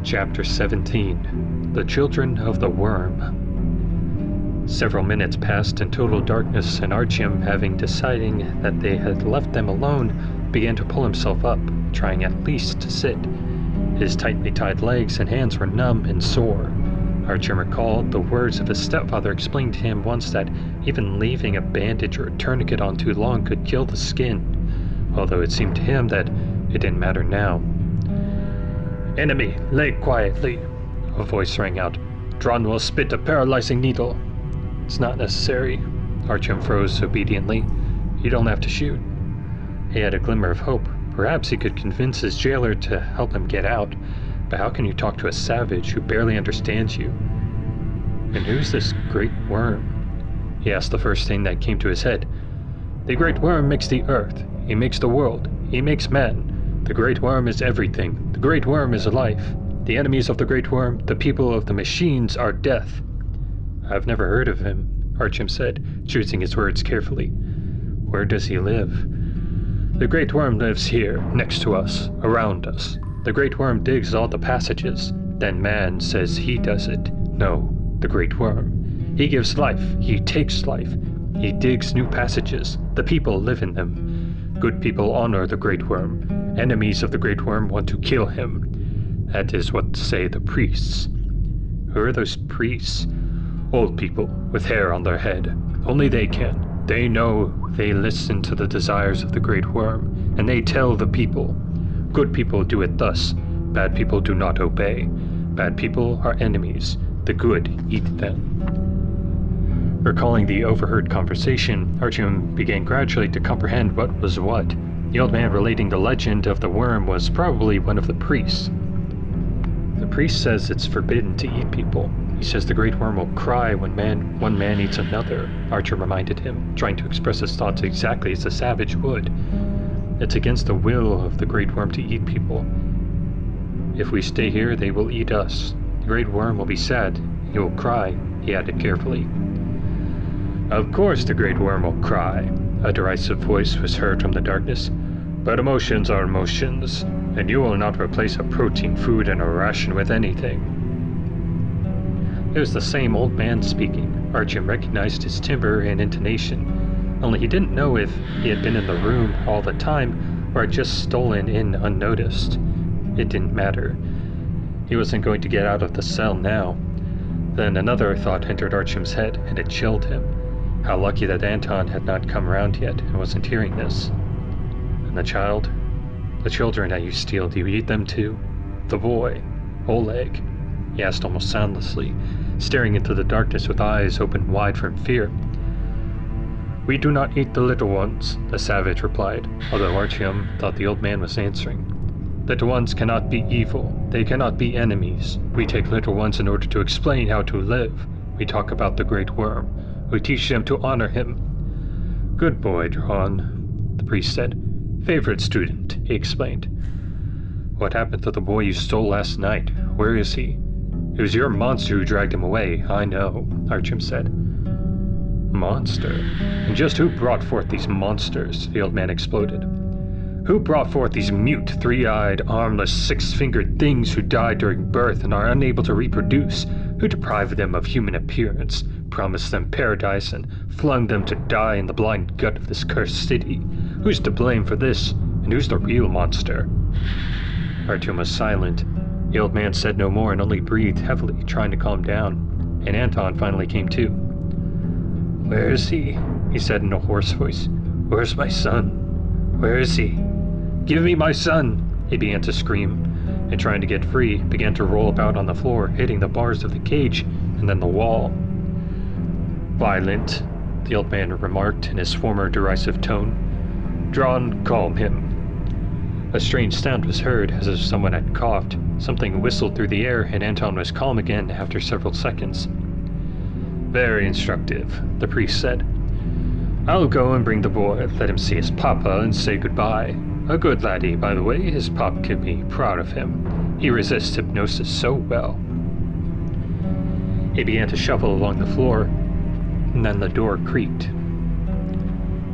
Chapter 17. The Children of the Worm. Several minutes passed in total darkness, and Artyom, having deciding that they had left them alone, began to pull himself up, trying at least to sit. His tightly tied legs and hands were numb and sore. Artyom recalled the words of his stepfather explained to him once that even leaving a bandage or a tourniquet on too long could kill the skin, although it seemed to him that it didn't matter now. "Enemy, lay quietly," a voice rang out. "Dron will spit a paralyzing needle." "It's not necessary." Artyom froze obediently. "You don't have to shoot." He had a glimmer of hope. Perhaps he could convince his jailer to help him get out, but how can you talk to a savage who barely understands you? And who's this great worm? He asked the first thing that came to his head. "The great worm makes the earth. He makes the world. He makes man. The great worm is everything. The great worm is life. The enemies of the great worm, the people of the machines, are death." "I've never heard of him," Artyom said, choosing his words carefully. "Where does he live?" "The great worm lives here, next to us, around us. The great worm digs all the passages. Then man says he does it. No, the great worm. He gives life. He takes life. He digs new passages. The people live in them. Good people honor the great worm. Enemies of the great worm want to kill him. That is what say the priests." "Who are those priests?" "Old people, with hair on their head. Only they can. They know. They listen to the desires of the great worm, and they tell the people. Good people do it thus. Bad people do not obey. Bad people are enemies. The good eat them." Recalling the overheard conversation, Artyom began gradually to comprehend what was what. The old man relating the legend of the worm was probably one of the priests. "The priest says it's forbidden to eat people. He says the great worm will cry when one man eats another," Artyom reminded him, trying to express his thoughts exactly as a savage would. "It's against the will of the great worm to eat people. If we stay here, they will eat us. The great worm will be sad. He will cry," he added carefully. "Of course the great worm will cry," a derisive voice was heard from the darkness. "But emotions are emotions, and you will not replace a protein food in a ration with anything." It was the same old man speaking. Artyom recognized his timbre and intonation, only he didn't know if he had been in the room all the time or had just stolen in unnoticed. It didn't matter. He wasn't going to get out of the cell now. Then another thought entered Artyom's head, and it chilled him. How lucky that Anton had not come around yet and wasn't hearing this. And the child? The children that you steal, do you eat them too? The boy, Oleg? He asked almost soundlessly, staring into the darkness with eyes open wide from fear. "We do not eat the little ones," the savage replied, although Artyom thought the old man was answering. "Little ones cannot be evil. They cannot be enemies. We take little ones in order to explain how to live. We talk about the great worm. We teach them to honor him." "Good boy, Dron," the priest said. "Favorite student," he explained. "What happened to the boy you stole last night? Where is he?" "It was your monster who dragged him away, I know," Artyom said. "Monster? And just who brought forth these monsters?" the old man exploded. "Who brought forth these mute, three-eyed, armless, six-fingered things who died during birth and are unable to reproduce? Who deprived them of human appearance, promised them paradise, and flung them to die in the blind gut of this cursed city? Who's to blame for this, and who's the real monster?" Artyom was silent. The old man said no more and only breathed heavily, trying to calm down, and Anton finally came to. "Where is he?" he said in a hoarse voice. "Where's my son? Where is he? Give me my son!" He began to scream, and trying to get free, began to roll about on the floor, hitting the bars of the cage and then the wall. "Violent," the old man remarked in his former derisive tone. "Dron, calm him." A strange sound was heard, as if someone had coughed. Something whistled through the air, and Anton was calm again after several seconds. "Very instructive," the priest said. "I'll go and bring the boy, let him see his papa, and say goodbye. A good laddie, by the way. His pop can be proud of him. He resists hypnosis so well." He began to shuffle along the floor, and then the door creaked.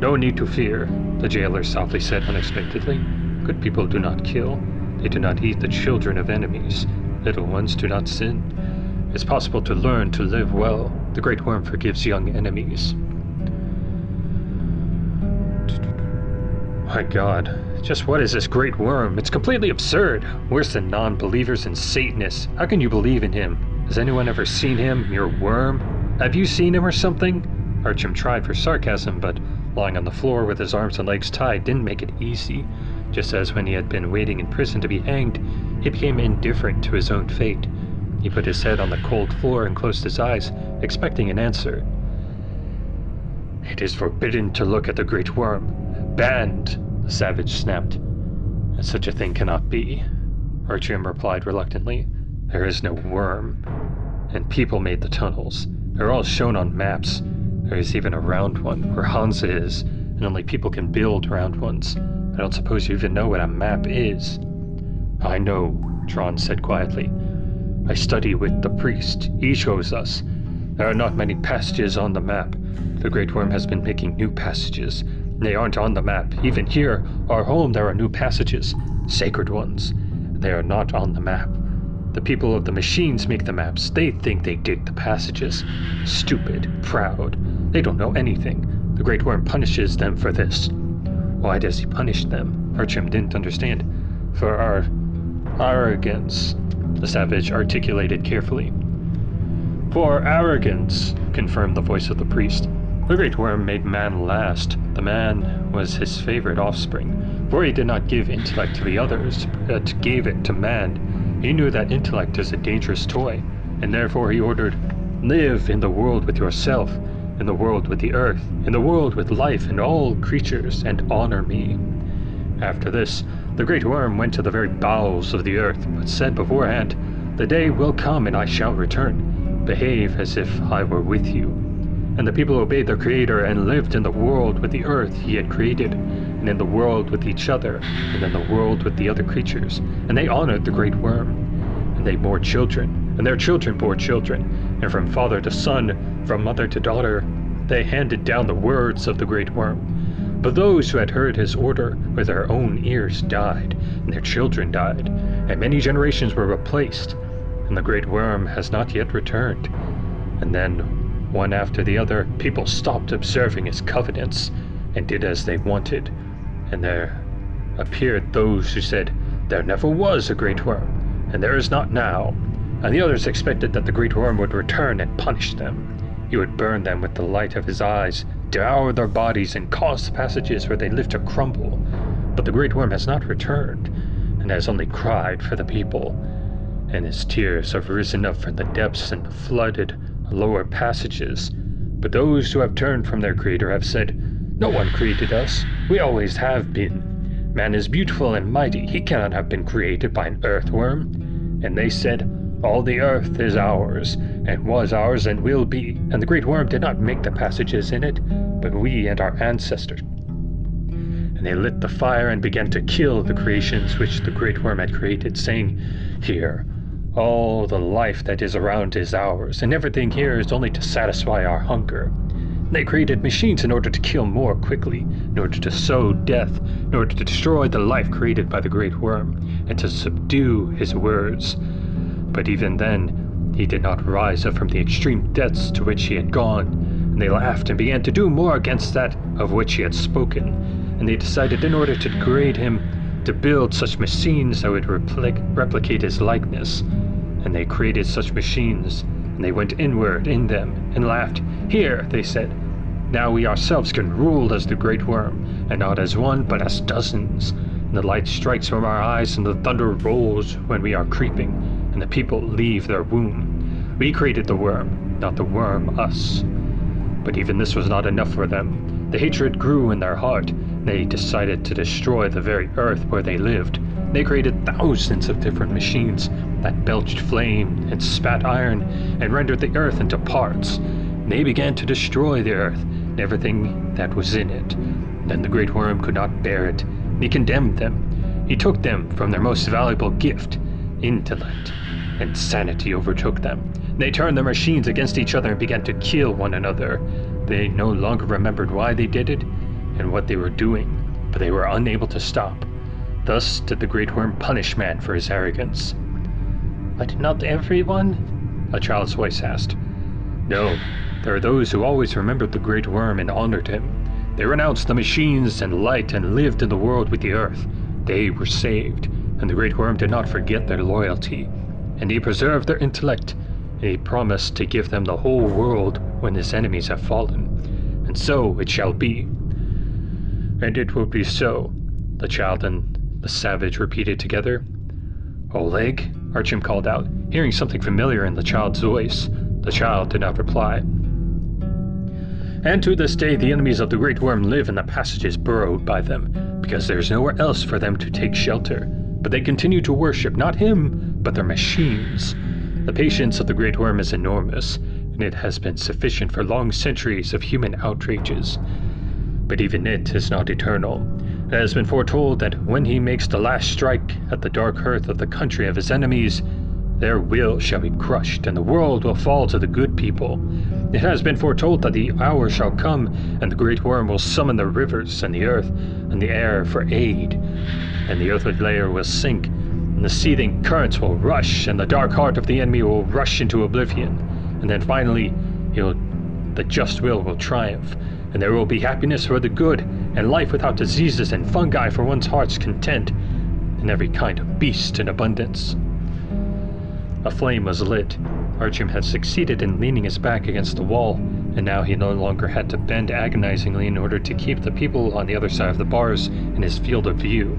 "No need to fear," the jailer softly said unexpectedly. "Good people do not kill. They do not eat the children of enemies. Little ones, do not sin. It's possible to learn to live well. The Great Worm forgives young enemies. My God, just what is this Great Worm? It's completely absurd. Worse than non-believers and Satanists. How can you believe in him? Has anyone ever seen him, your worm? Have you seen him or something? Artyom tried for sarcasm, but lying on the floor with his arms and legs tied didn't make it easy. Just as when he had been waiting in prison to be hanged, he became indifferent to his own fate. He put his head on the cold floor and closed his eyes, expecting an answer. It is forbidden to look at the Great Worm. Banned, the savage snapped. And such a thing cannot be, Artyom replied reluctantly. There is no worm. And people made the tunnels. They're all shown on maps. There is even a round one, where Hansa is, and only people can build round ones. I don't suppose you even know what a map is. I know, Tron said quietly. I study with the priest. He shows us. There are not many passages on the map. The Great Worm has been making new passages. They aren't on the map. Even here, our home, there are new passages. Sacred ones. They are not on the map. The people of the machines make the maps. They think they dig the passages. Stupid, proud. They don't know anything. The Great Worm punishes them for this. Why does he punish them? Artyom didn't understand. For our arrogance, the savage articulated carefully. For arrogance, confirmed the voice of the priest. The Great Worm made man last. The man was his favorite offspring, for he did not give intellect to the others, but gave it to man. He knew that intellect is a dangerous toy, and therefore he ordered, live in the world with yourself, in the world with the earth, in the world with life and all creatures, and honor me. After this, the Great Worm went to the very bowels of the earth, but said beforehand, the day will come and I shall return. Behave as if I were with you. And the people obeyed their Creator and lived in the world with the earth he had created, and in the world with each other, and in the world with the other creatures. And they honored the Great Worm. And they bore children, and their children bore children, and from father to son, from mother to daughter, they handed down the words of the Great Worm. But those who had heard his order with their own ears died, and their children died, and many generations were replaced, and the Great Worm has not yet returned. And then, one after the other, people stopped observing his covenants and did as they wanted. And there appeared those who said, there never was a Great Worm, and there is not now. And the others expected that the Great Worm would return and punish them. He would burn them with the light of his eyes, devour their bodies, and cause the passages where they live to crumble. But the Great Worm has not returned, and has only cried for the people. And his tears have risen up from the depths and flooded lower passages. But those who have turned from their Creator have said, no one created us. We always have been. Man is beautiful and mighty. He cannot have been created by an earthworm. And they said, all the earth is ours, and was ours and will be. And the Great Worm did not make the passages in it, but we and our ancestors. And they lit the fire and began to kill the creations which the Great Worm had created, saying, here, all the life that is around is ours, and everything here is only to satisfy our hunger. They created machines in order to kill more quickly, in order to sow death, in order to destroy the life created by the Great Worm, and to subdue his words. But even then, he did not rise up from the extreme depths to which he had gone, and they laughed and began to do more against that of which he had spoken, and they decided in order to degrade him, to build such machines that would replicate his likeness. And they created such machines, and they went inward in them, and laughed. Here, they said, now we ourselves can rule as the Great Worm, and not as one, but as dozens. And the light strikes from our eyes, and the thunder rolls when we are creeping, and the people leave their womb. We created the worm, not the worm us. But even this was not enough for them. The hatred grew in their heart. They decided to destroy the very earth where they lived. They created thousands of different machines that belched flame and spat iron and rendered the earth into parts. They began to destroy the earth and everything that was in it. Then the Great Worm could not bear it. He condemned them. He took them from their most valuable gift, intellect, and sanity overtook them. They turned their machines against each other and began to kill one another. They no longer remembered why they did it and what they were doing, but they were unable to stop. Thus did the Great Worm punish man for his arrogance. But not everyone? A child's voice asked. No, there are those who always remembered the Great Worm and honored him. They renounced the machines and light and lived in the world with the earth. They were saved, and the Great Worm did not forget their loyalty. And he preserved their intellect, and he promised to give them the whole world when his enemies have fallen. And so it shall be. And it will be so, the child and the savage repeated together. Oleg? Artyom called out, hearing something familiar in the child's voice. The child did not reply. And to this day the enemies of the Great Worm live in the passages burrowed by them, because there is nowhere else for them to take shelter. But they continue to worship not him, but their machines. The patience of the Great Worm is enormous, and it has been sufficient for long centuries of human outrages. But even it is not eternal. It has been foretold that when he makes the last strike at the dark hearth of the country of his enemies, their will shall be crushed, and the world will fall to the good people. It has been foretold that the hour shall come, and the Great Worm will summon the rivers and the earth and the air for aid, and the earthly layer will sink, and the seething currents will rush, and the dark heart of the enemy will rush into oblivion, and then finally the just will triumph, and there will be happiness for the good, and life without diseases and fungi for one's heart's content, and every kind of beast in abundance. A flame was lit. Artyom had succeeded in leaning his back against the wall, and now he no longer had to bend agonizingly in order to keep the people on the other side of the bars in his field of view.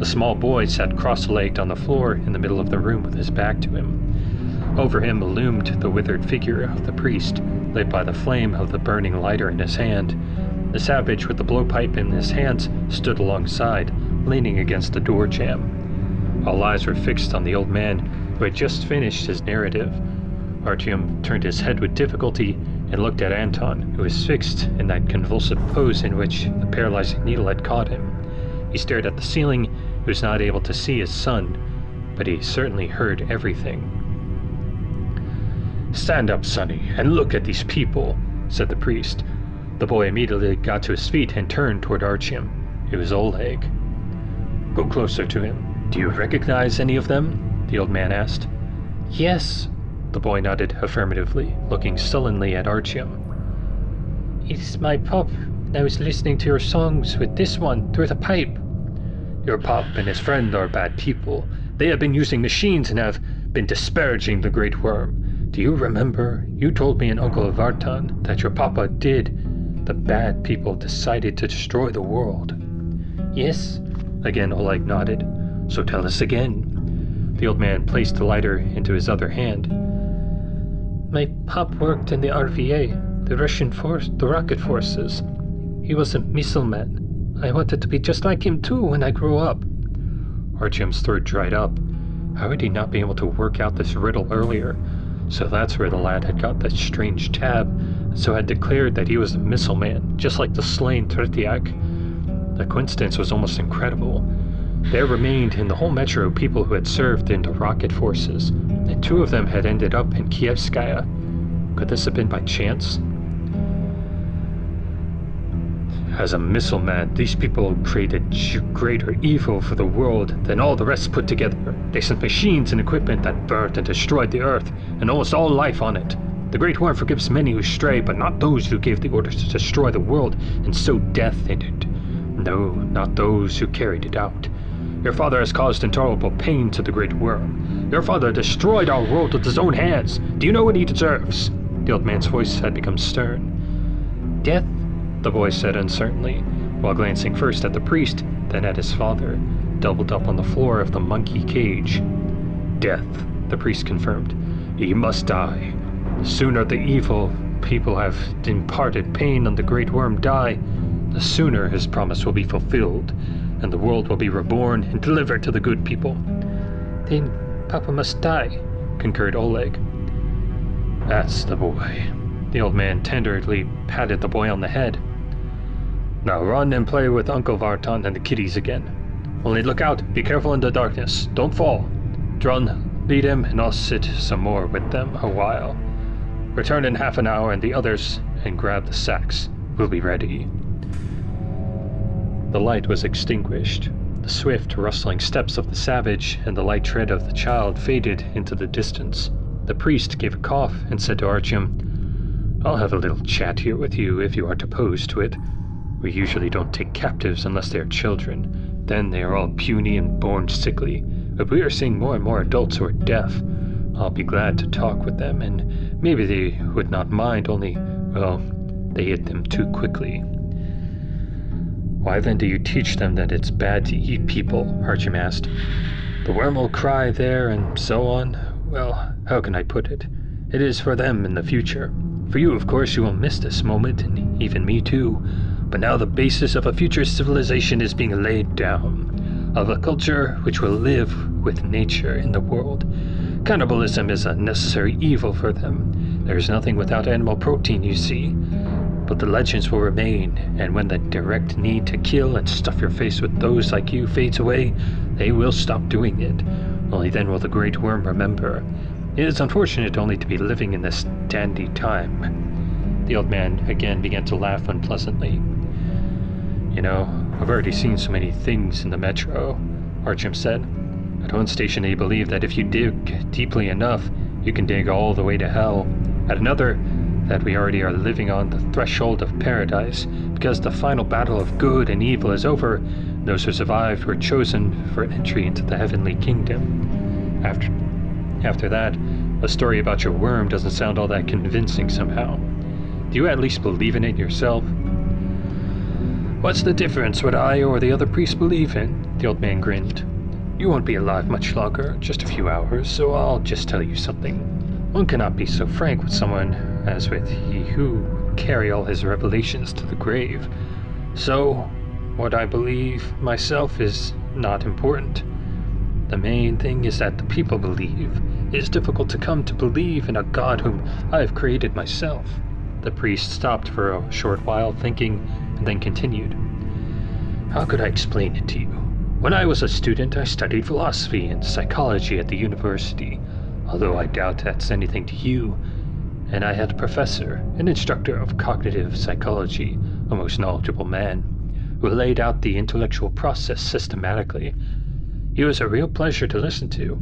A small boy sat cross-legged on the floor in the middle of the room with his back to him. Over him loomed the withered figure of the priest, lit by the flame of the burning lighter in his hand. The savage with the blowpipe in his hands stood alongside, leaning against the door jamb. All eyes were fixed on the old man, who had just finished his narrative. Artyom turned his head with difficulty and looked at Anton, who was fixed in that convulsive pose in which the paralyzing needle had caught him. He stared at the ceiling. He was not able to see his son, but he certainly heard everything. Stand up, Sonny, and look at these people, said the priest. The boy immediately got to his feet and turned toward Artyom. It was Oleg. Go closer to him. Do you recognize any of them? The old man asked. Yes, the boy nodded affirmatively, looking sullenly at Artyom. It's my pop, and I was listening to your songs with this one through the pipe. Your pop and his friend are bad people. They have been using machines and have been disparaging the Great Worm. Do you remember? You told me and Uncle Vartan that your papa did. The bad people decided to destroy the world. Yes, again Oleg nodded. So tell us again. The old man placed the lighter into his other hand. My pop worked in the RVA, the Russian force, the rocket forces. He was a missile man. I wanted to be just like him too when I grew up. Artyom's throat dried up. How had he not been able to work out this riddle earlier? So that's where the lad had got that strange tab, so had declared that he was a missile man, just like the slain Tretiak. The coincidence was almost incredible. There remained in the whole metro people who had served in the rocket forces, and 2 of them had ended up in Kievskaya. Could this have been by chance? As a missile man, these people created greater evil for the world than all the rest put together. They sent machines and equipment that burnt and destroyed the earth, and almost all life on it. The Great Worm forgives many who stray, but not those who gave the orders to destroy the world and sow death in it. No, not those who carried it out. Your father has caused intolerable pain to the Great Worm. Your father destroyed our world with his own hands. Do you know what he deserves? The old man's voice had become stern. Death? The boy said uncertainly, while glancing first at the priest, then at his father, doubled up on the floor of the monkey cage. Death, the priest confirmed. He must die. The sooner the evil people have imparted pain on the Great Worm die, the sooner his promise will be fulfilled, and the world will be reborn and delivered to the good people. Then Papa must die, concurred Oleg. That's the boy. The old man tenderly patted the boy on the head. Now run and play with Uncle Vartan and the kiddies again. Only look out, be careful in the darkness, don't fall. Drun, lead him, and I'll sit some more with them a while. Return in half an hour and the others, and grab the sacks. We'll be ready. The light was extinguished. The swift, rustling steps of the savage and the light tread of the child faded into the distance. The priest gave a cough and said to Artyom, "I'll have a little chat here with you if you aren't opposed to it. We usually don't take captives unless they are children. Then they are all puny and born sickly. But we are seeing more and more adults who are deaf. I'll be glad to talk with them, and maybe they would not mind, only, well, they hit them too quickly." "Why then do you teach them that it's bad to eat people?" Artyom asked. "The worm will cry there and so on. Well, how can I put it? It is for them in the future. For you, of course, you will miss this moment, and even me too. But now the basis of a future civilization is being laid down, of a culture which will live with nature in the world. Cannibalism is a necessary evil for them. There is nothing without animal protein, you see. But the legends will remain, and when the direct need to kill and stuff your face with those like you fades away, they will stop doing it. Only then will the great worm remember. It is unfortunate only to be living in this dandy time." The old man again began to laugh unpleasantly. "You know, I've already seen so many things in the metro," Artyom said. "At one station they believe that if you dig deeply enough, you can dig all the way to hell. At another, that we already are living on the threshold of paradise, because the final battle of good and evil is over. Those who survived were chosen for entry into the heavenly kingdom. After that, a story about your worm doesn't sound all that convincing somehow. Do you at least believe in it yourself?" "What's the difference what I or the other priests believe in?" The old man grinned. "You won't be alive much longer, just a few hours, so I'll just tell you something. One cannot be so frank with someone as with he who carry all his revelations to the grave. So, what I believe myself is not important. The main thing is that the people believe. It is difficult to come to believe in a God whom I have created myself." The priest stopped for a short while, thinking, and then continued. "How could I explain it to you? When I was a student, I studied philosophy and psychology at the university, although I doubt that's anything to you. And I had a professor, an instructor of cognitive psychology, a most knowledgeable man, who laid out the intellectual process systematically. He was a real pleasure to listen to.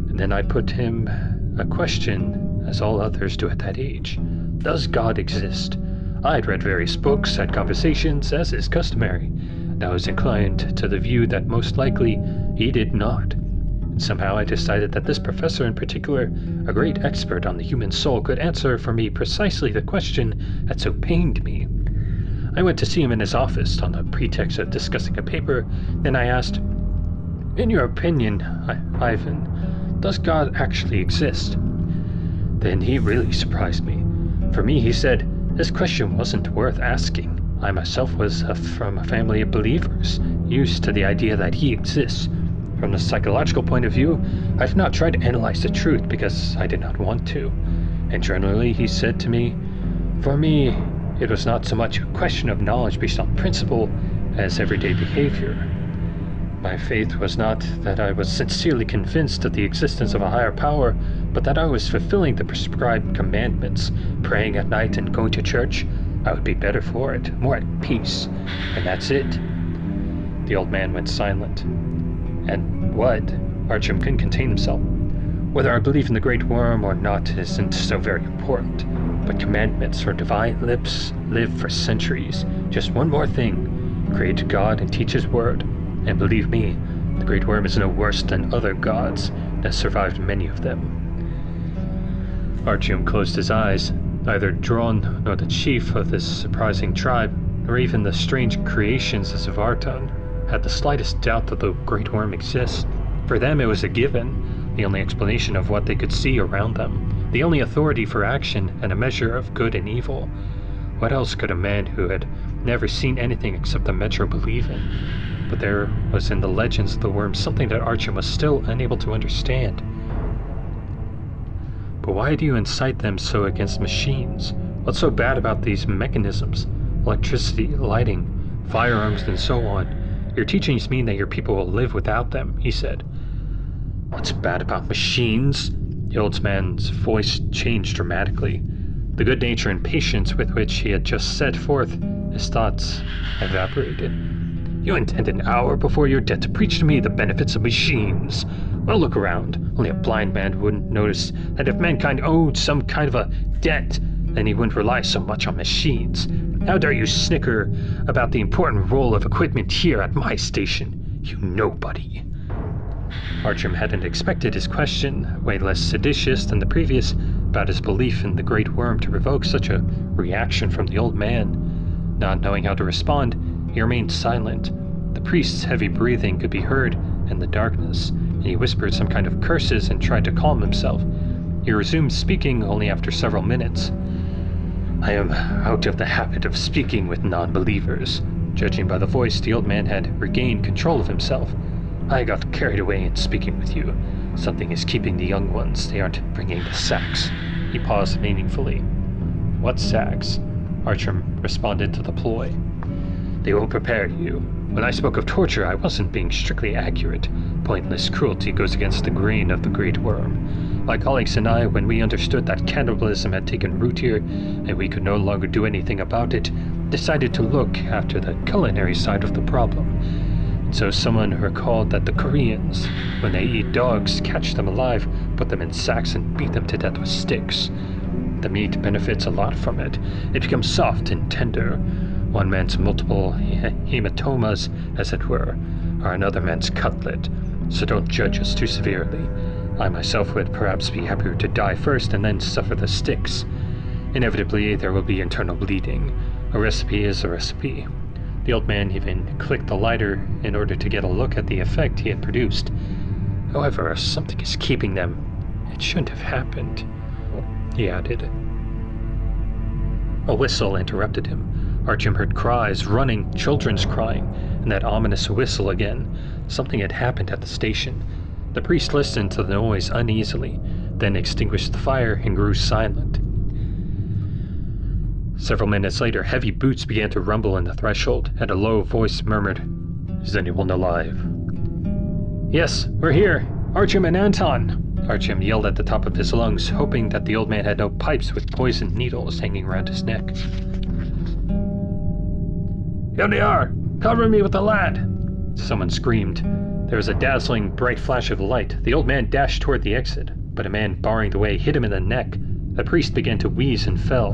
And then I put him a question, as all others do at that age. Does God exist? I had read various books, had conversations, as is customary, and I was inclined to the view that most likely he did not. And somehow I decided that this professor in particular, a great expert on the human soul, could answer for me precisely the question that so pained me. I went to see him in his office on the pretext of discussing a paper. Then I asked, 'In your opinion, Ivan, does God actually exist?' Then he really surprised me. For me, he said, this question wasn't worth asking. I myself was from a family of believers, used to the idea that he exists. From the psychological point of view, I've not tried to analyze the truth because I did not want to. And generally, he said to me, for me, it was not so much a question of knowledge based on principle as everyday behavior. My faith was not that I was sincerely convinced of the existence of a higher power, but that I was fulfilling the prescribed commandments, praying at night and going to church. I would be better for it, more at peace, and that's it." The old man went silent. "And what?" Artyom couldn't contain himself. "Whether I believe in the great worm or not isn't so very important, but commandments for divine lips live for centuries. Just one more thing, create God and teach his word. And believe me, the great worm is no worse than other gods that survived many of them." Artyom closed his eyes. Neither Dron nor the chief of this surprising tribe, nor even the strange creations of Vartan, had the slightest doubt that the great worm exists. For them it was a given, the only explanation of what they could see around them, the only authority for action and a measure of good and evil. What else could a man who had never seen anything except the metro believe in? But there was in the legends of the worm something that Artyom was still unable to understand. "But why do you incite them so against machines? What's so bad about these mechanisms? Electricity, lighting, firearms, and so on. Your teachings mean that your people will live without them," he said. "What's bad about machines?" The old man's voice changed dramatically. The good nature and patience with which he had just set forth his thoughts evaporated. You intend an hour before your death to preach to me the benefits of machines. Well, look around. Only a blind man wouldn't notice that if mankind owed some kind of a debt, then he wouldn't rely so much on machines. How dare you snicker about the important role of equipment here at my station, you nobody. Artyom hadn't expected his question, way less seditious than the previous, about his belief in the Great Worm to provoke such a reaction from the old man. Not knowing how to respond, he remained silent. The priest's heavy breathing could be heard in the darkness, and he whispered some kind of curses and tried to calm himself. He resumed speaking only after several minutes. I am out of the habit of speaking with non-believers. Judging by the voice, the old man had regained control of himself. I got carried away in speaking with you. Something is keeping the young ones. They aren't bringing the sacks. He paused meaningfully. What sacks? Artyom responded to the ploy. They won't prepare you. When I spoke of torture, I wasn't being strictly accurate. Pointless cruelty goes against the grain of the Great Worm. My colleagues and I, when we understood that cannibalism had taken root here, and we could no longer do anything about it, decided to look after the culinary side of the problem. And so someone recalled that the Koreans, when they eat dogs, catch them alive, put them in sacks, and beat them to death with sticks. The meat benefits a lot from it. It becomes soft and tender. One man's multiple hematomas, as it were, are another man's cutlet, so don't judge us too severely. I myself would perhaps be happier to die first and then suffer the sticks. Inevitably, there will be internal bleeding. A recipe is a recipe. The old man even clicked the lighter in order to get a look at the effect he had produced. However, something is keeping them. It shouldn't have happened, he added. A whistle interrupted him. Artyom heard cries, running, children's crying, and that ominous whistle again. Something had happened at the station. The priest listened to the noise uneasily, then extinguished the fire and grew silent. Several minutes later, heavy boots began to rumble in the threshold, and a low voice murmured, Is anyone alive? Yes, we're here. Artyom and Anton. Artyom yelled at the top of his lungs, hoping that the old man had no pipes with poisoned needles hanging around his neck. Here they are! Cover me with the lad! Someone screamed. There was a dazzling, bright flash of light. The old man dashed toward the exit, but a man barring the way hit him in the neck. The priest began to wheeze and fell.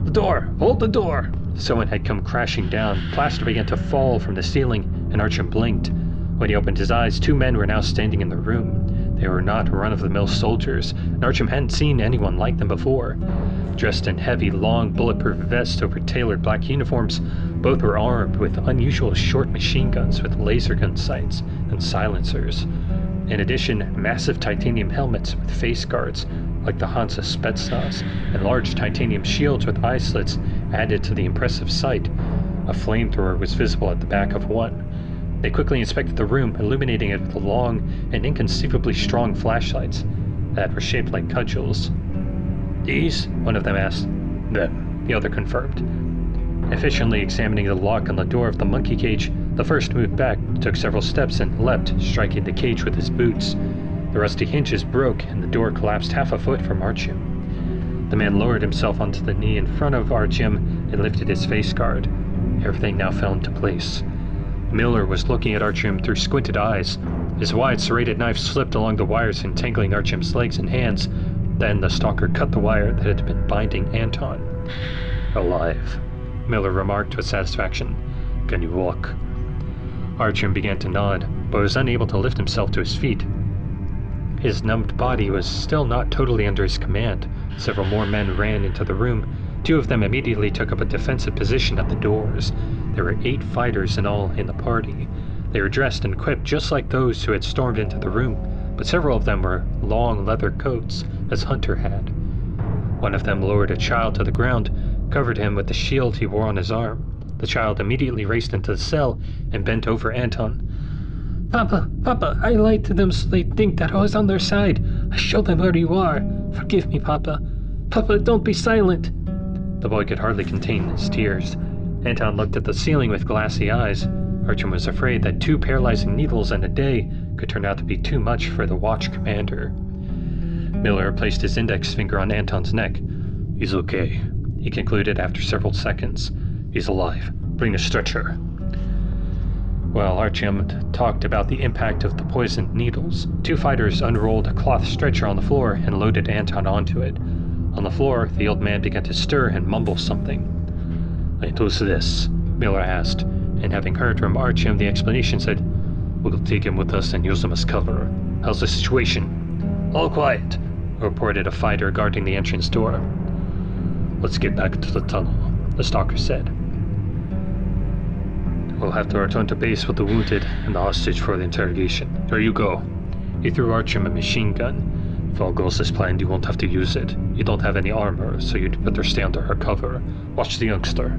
The door! Hold the door! Someone had come crashing down. Plaster began to fall from the ceiling, and Artyom blinked. When he opened his eyes, 2 men were now standing in the room. They were not run-of-the-mill soldiers, and Artyom hadn't seen anyone like them before. Dressed in heavy, long, bulletproof vests over tailored black uniforms, both were armed with unusual short machine guns with laser gun sights and silencers. In addition, massive titanium helmets with face guards, like the Hansa Spetsnaz, and large titanium shields with eye slits added to the impressive sight. A flamethrower was visible at the back of one. They quickly inspected the room, illuminating it with long and inconceivably strong flashlights that were shaped like cudgels. These? One of them asked. Them, the other confirmed. Efficiently examining the lock on the door of the monkey cage, the first moved back, took several steps, and leapt, striking the cage with his boots. The rusty hinges broke, and the door collapsed half a foot from Artyom. The man lowered himself onto the knee in front of Artyom and lifted his face guard. Everything now fell into place. Miller was looking at Artyom through squinted eyes. His wide serrated knife slipped along the wires, entangling Artyom's legs and hands. Then the stalker cut the wire that had been binding Anton. Alive, Miller remarked with satisfaction. Can you walk? Artyom began to nod, but was unable to lift himself to his feet. His numbed body was still not totally under his command. Several more men ran into the room. 2 of them immediately took up a defensive position at the doors. There were 8 fighters in all in the party. They were dressed and equipped just like those who had stormed into the room, but several of them were long leather coats, as Hunter had. One of them lowered a child to the ground, covered him with the shield he wore on his arm. The child immediately raced into the cell and bent over Anton. Papa, I lied to them so they think that I was on their side. I showed them where you are. Forgive me, Papa. Papa, don't be silent. The boy could hardly contain his tears. Anton looked at the ceiling with glassy eyes. Artyom was afraid that 2 paralyzing needles in a day could turn out to be too much for the watch commander. Miller placed his index finger on Anton's neck. He's okay, he concluded after several seconds. He's alive. Bring the stretcher. While Artyom talked about the impact of the poisoned needles, 2 fighters unrolled a cloth stretcher on the floor and loaded Anton onto it. On the floor, the old man began to stir and mumble something. "And who's this?" Miller asked, and having heard from Artyom the explanation, said, "We'll take him with us and use him as cover. How's the situation?" "All quiet," reported a fighter guarding the entrance door. "Let's get back to the tunnel," the stalker said. "We'll have to return to base with the wounded and the hostage for the interrogation. Here you go." He threw Artyom a machine gun. "If all goes as planned, you won't have to use it. You don't have any armor, so you'd better stay under her cover. Watch the youngster."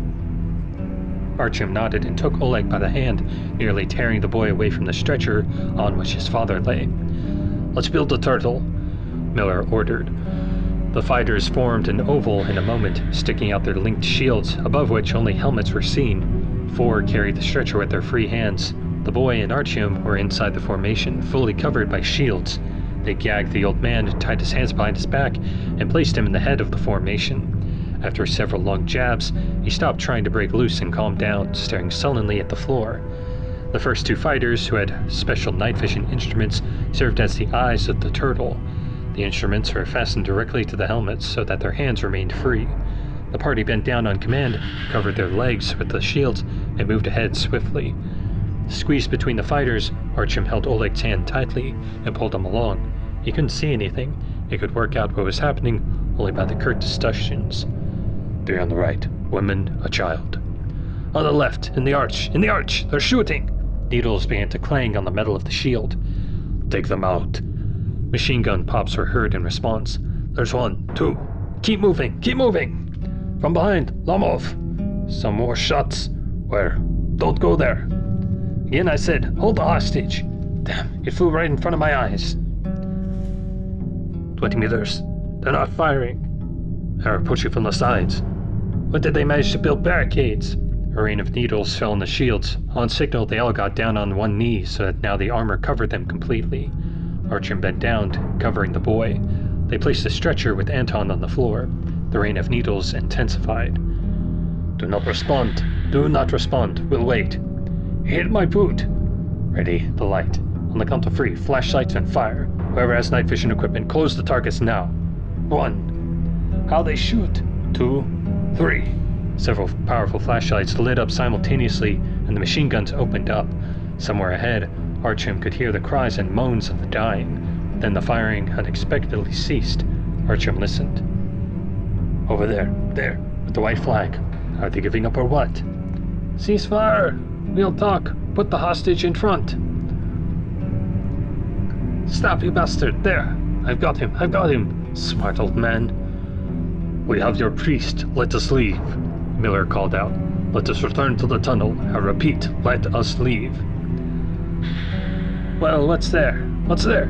Artyom nodded and took Oleg by the hand, nearly tearing the boy away from the stretcher on which his father lay. "Let's build the turtle," Miller ordered. The fighters formed an oval in a moment, sticking out their linked shields, above which only helmets were seen. 4 carried the stretcher with their free hands. The boy and Artyom were inside the formation, fully covered by shields. They gagged the old man, tied his hands behind his back, and placed him in the head of the formation. After several long jabs, he stopped trying to break loose and calmed down, staring sullenly at the floor. The first 2 fighters, who had special night vision instruments, served as the eyes of the turtle. The instruments were fastened directly to the helmets so that their hands remained free. The party bent down on command, covered their legs with the shields, and moved ahead swiftly. Squeezed between the fighters, Artyom held Oleg's hand tightly and pulled him along. He couldn't see anything. He could work out what was happening only by the curt instructions. "Three on the right. Women, a child." "On the left, in the arch! In the arch! They're shooting!" Needles began to clang on the metal of the shield. "Take them out." Machine gun pops were heard in response. "There's 1, 2. Keep moving! Keep moving!" "From behind! Lomov!" "Some more shots." "Where?" "Don't go there." Again I said, "Hold the hostage." Damn, it flew right in front of my eyes. 20 meters. They're not firing. They're pushing from the sides. When did they manage to build barricades? A rain of needles fell on the shields. On signal, they all got down on one knee so that now the armor covered them completely. Artyom bent down, covering the boy. They placed a stretcher with Anton on the floor. The rain of needles intensified. "Do not respond. Do not respond. We'll wait." "Hit my boot." "Ready, the light. On the count of 3, flashlights and fire. Whoever has night vision equipment, close the targets now." 1. "How they shoot?" 2, 3. Several powerful flashlights lit up simultaneously, and the machine guns opened up. Somewhere ahead, Artyom could hear the cries and moans of the dying. Then the firing unexpectedly ceased. Artyom listened. "Over there, with the white flag. Are they giving up or what?" "Cease fire! We'll talk. Put the hostage in front." "Stop, you bastard! There! I've got him! Smart old man." "We have your priest. Let us leave," Miller called out. "Let us return to the tunnel. I repeat, let us leave." "Well, what's there? What's there?"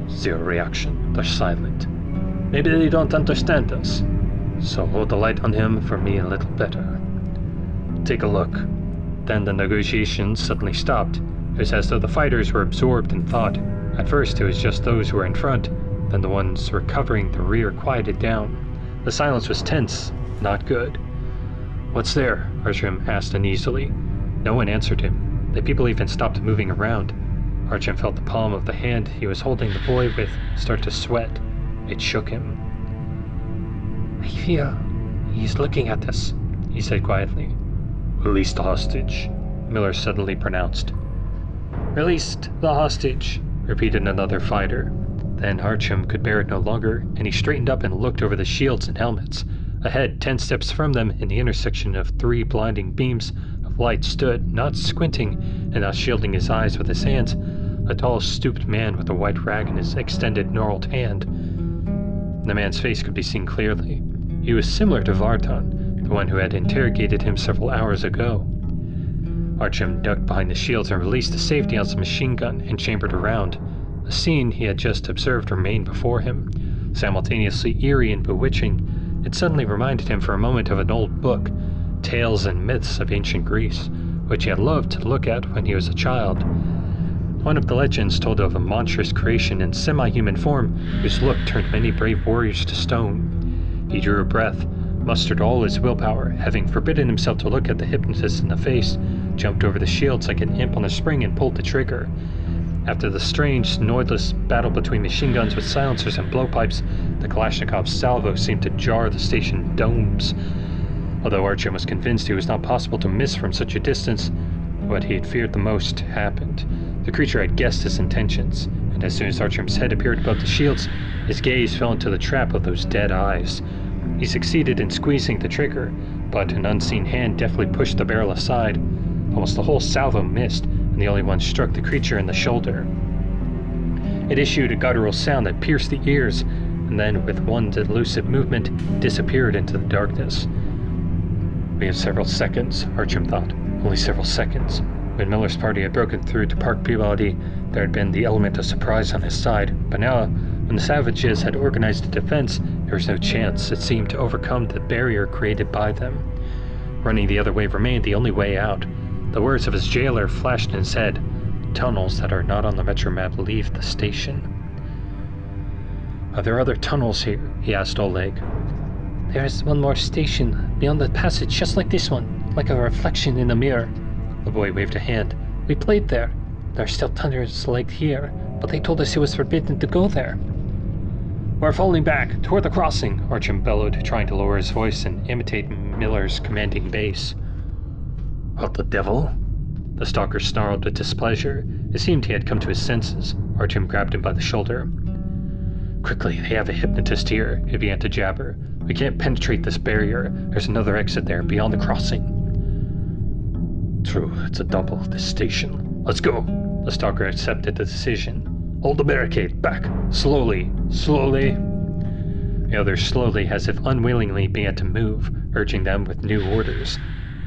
Zero reaction. They're silent. "Maybe they don't understand us. So hold the light on him for me a little better." "Take a look." Then the negotiations suddenly stopped. It was as though the fighters were absorbed in thought. At first it was just those who were in front, then the ones who were covering the rear quieted down. The silence was tense, not good. "What's there?" Artyom asked uneasily. No one answered him. The people even stopped moving around. Artyom felt the palm of the hand he was holding the boy with start to sweat. It shook him. "I feel he's looking at us," he said quietly. "Release the hostage," Miller suddenly pronounced. "Released the hostage," repeated another fighter. Then Artyom could bear it no longer, and he straightened up and looked over the shields and helmets. Ahead, 10 steps from them, in the intersection of 3 blinding beams of light stood, not squinting and not shielding his eyes with his hands, a tall, stooped man with a white rag in his extended, gnarled hand. The man's face could be seen clearly. He was similar to Vartan, the one who had interrogated him several hours ago. Artyom ducked behind the shields and released the safety on his machine gun and chambered around. The scene he had just observed remained before him, simultaneously eerie and bewitching. It suddenly reminded him for a moment of an old book, Tales and Myths of Ancient Greece, which he had loved to look at when he was a child. One of the legends told of a monstrous creation in semi-human form whose look turned many brave warriors to stone. He drew a breath, mustered all his willpower, having forbidden himself to look at the hypnotist in the face, jumped over the shields like an imp on a spring and pulled the trigger. After the strange, noiseless battle between machine guns with silencers and blowpipes, the Kalashnikov's salvo seemed to jar the station domes. Although Artyom was convinced it was not possible to miss from such a distance, what he had feared the most happened. The creature had guessed his intentions, and as soon as Artyom's head appeared above the shields, his gaze fell into the trap of those dead eyes. He succeeded in squeezing the trigger, but an unseen hand deftly pushed the barrel aside. Almost the whole salvo missed, and the only one struck the creature in the shoulder. It issued a guttural sound that pierced the ears, and then, with one elusive movement, disappeared into the darkness. We have several seconds, Artyom thought. Only several seconds. When Miller's party had broken through to Park Peabody, there had been the element of surprise on his side, but now, when the savages had organized a defense, there was no chance, it seemed, to overcome the barrier created by them. Running the other way remained the only way out. The words of his jailer flashed in his head. Tunnels that are not on the metro map leave the station. Are there other tunnels here? He asked Oleg. There is one more station beyond the passage, just like this one, like a reflection in a mirror. The boy waved a hand. We played there. There are still tunnels like here, but they told us it was forbidden to go there. We're falling back, toward the crossing, Artyom bellowed, trying to lower his voice and imitate Miller's commanding bass. What the devil? The stalker snarled with displeasure. It seemed he had come to his senses. Artyom grabbed him by the shoulder. Quickly, they have a hypnotist here, he began to jabber. We can't penetrate this barrier. There's another exit there, beyond the crossing. True, it's a double, this station. Let's go. The stalker accepted the decision. Hold the barricade, back. Slowly, slowly. The others slowly, as if unwillingly, began to move, urging them with new orders.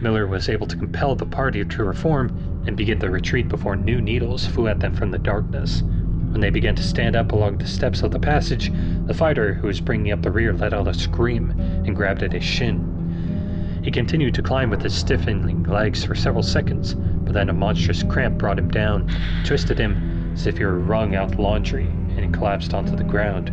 Miller was able to compel the party to reform and begin the retreat before new needles flew at them from the darkness. When they began to stand up along the steps of the passage, the fighter who was bringing up the rear let out a scream and grabbed at his shin. He continued to climb with his stiffening legs for several seconds, but then a monstrous cramp brought him down, twisted him as if he were wrung out laundry, and he collapsed onto the ground.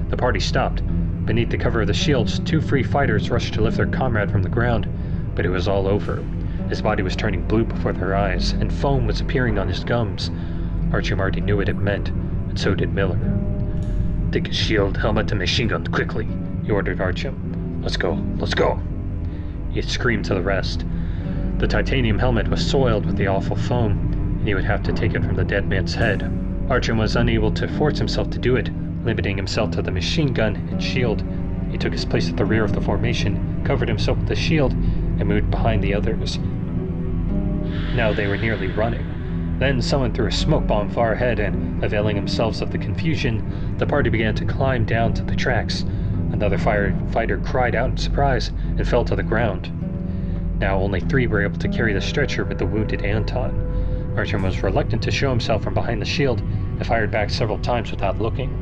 The party stopped. Beneath the cover of the shields, two free fighters rushed to lift their comrade from the ground, but it was all over. His body was turning blue before their eyes, and foam was appearing on his gums. Artyom already knew what it meant, and so did Miller. Take a shield, helmet, and machine gun, quickly, he ordered Artyom. Let's go, let's go. He screamed to the rest. The titanium helmet was soiled with the awful foam, and he would have to take it from the dead man's head. Artyom was unable to force himself to do it, limiting himself to the machine gun and shield. He took his place at the rear of the formation, covered himself with the shield, and moved behind the others. Now they were nearly running. Then someone threw a smoke bomb far ahead, and, availing themselves of the confusion, the party began to climb down to the tracks. Another fighter cried out in surprise and fell to the ground. Now only 3 were able to carry the stretcher with the wounded Anton. Artyom was reluctant to show himself from behind the shield and fired back several times without looking.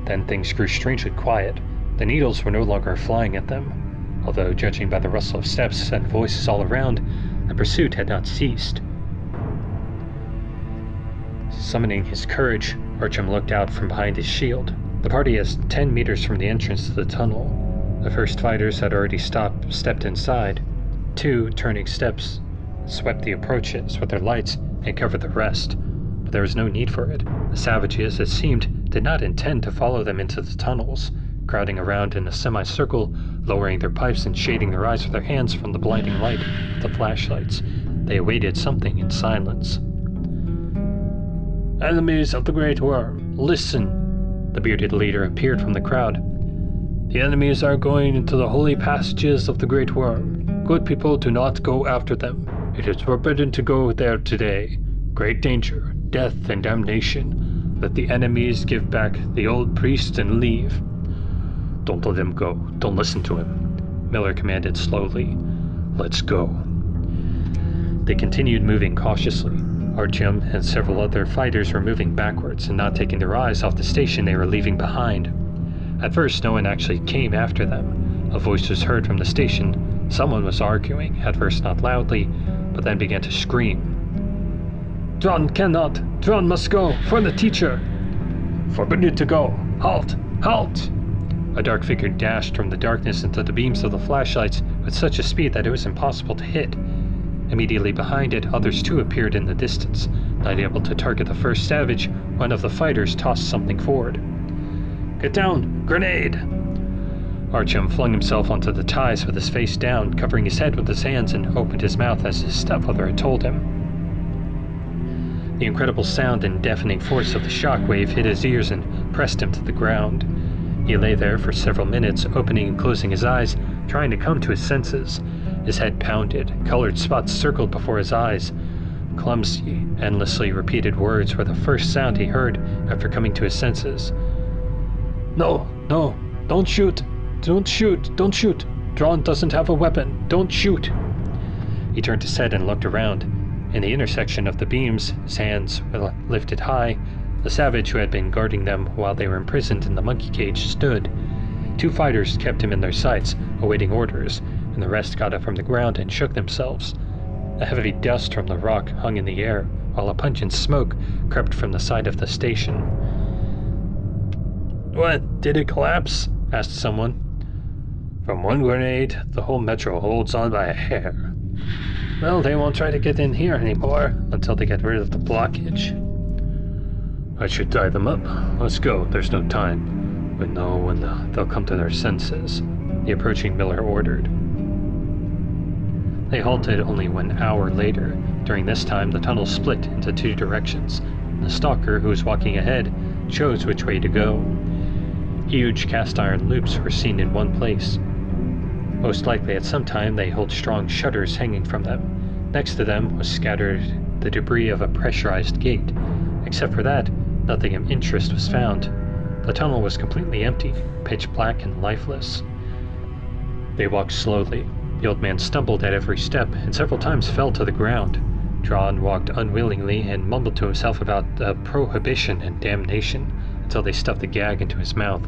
Then things grew strangely quiet. The needles were no longer flying at them, although judging by the rustle of steps and voices all around, the pursuit had not ceased. Summoning his courage, Artyom looked out from behind his shield. The party is 10 meters from the entrance to the tunnel. The first fighters had already stepped inside. 2 turning steps swept the approaches with their lights and covered the rest. But there was no need for it. The savages, it seemed, did not intend to follow them into the tunnels, crowding around in a semicircle, lowering their pipes and shading their eyes with their hands from the blinding light of the flashlights. They awaited something in silence. Enemies of the Great Worm, listen! The bearded leader appeared from the crowd. The enemies are going into the holy passages of the Great Worm. Good people do not go after them. It is forbidden to go there today. Great danger, death, and damnation. Let the enemies give back the old priest and leave. Don't let him go. Don't listen to him. Miller commanded slowly. Let's go. They continued moving cautiously. Artyom and several other fighters were moving backwards and not taking their eyes off the station they were leaving behind. At first, no one actually came after them. A voice was heard from the station. Someone was arguing, at first not loudly, but then began to scream. Dron cannot! Dron must go! For the teacher! Forbidden to go! Halt! Halt! A dark figure dashed from the darkness into the beams of the flashlights with such a speed that it was impossible to hit. Immediately behind it, others too appeared in the distance. Not able to target the first savage, one of the fighters tossed something forward. "Get down! Grenade!" Artyom flung himself onto the ties with his face down, covering his head with his hands, and opened his mouth as his stepmother had told him. The incredible sound and deafening force of the shockwave hit his ears and pressed him to the ground. He lay there for several minutes, opening and closing his eyes, trying to come to his senses. His head pounded, colored spots circled before his eyes. Clumsy, endlessly repeated words were the first sound he heard after coming to his senses. "No, no, don't shoot! Don't shoot! Don't shoot! Drawn doesn't have a weapon! Don't shoot!" He turned his head and looked around. In the intersection of the beams, his hands were lifted high. The savage who had been guarding them while they were imprisoned in the monkey cage stood. 2 fighters kept him in their sights, awaiting orders, and the rest got up from the ground and shook themselves. A heavy dust from the rock hung in the air, while a pungent smoke crept from the side of the station. "What, did it collapse?" asked someone. "From one grenade, the whole metro holds on by a hair." "Well, they won't try to get in here anymore until they get rid of the blockage." "I should tie them up. Let's go, there's no time. We know when they'll come to their senses," the approaching Miller ordered. They halted only 1 hour later. During this time, the tunnel split into 2 directions. The stalker, who was walking ahead, chose which way to go. Huge cast-iron loops were seen in one place. Most likely at some time they held strong shutters hanging from them. Next to them was scattered the debris of a pressurized gate. Except for that, nothing of interest was found. The tunnel was completely empty, pitch black and lifeless. They walked slowly. The old man stumbled at every step and several times fell to the ground. Drawn walked unwillingly and mumbled to himself about prohibition and damnation until they stuffed the gag into his mouth.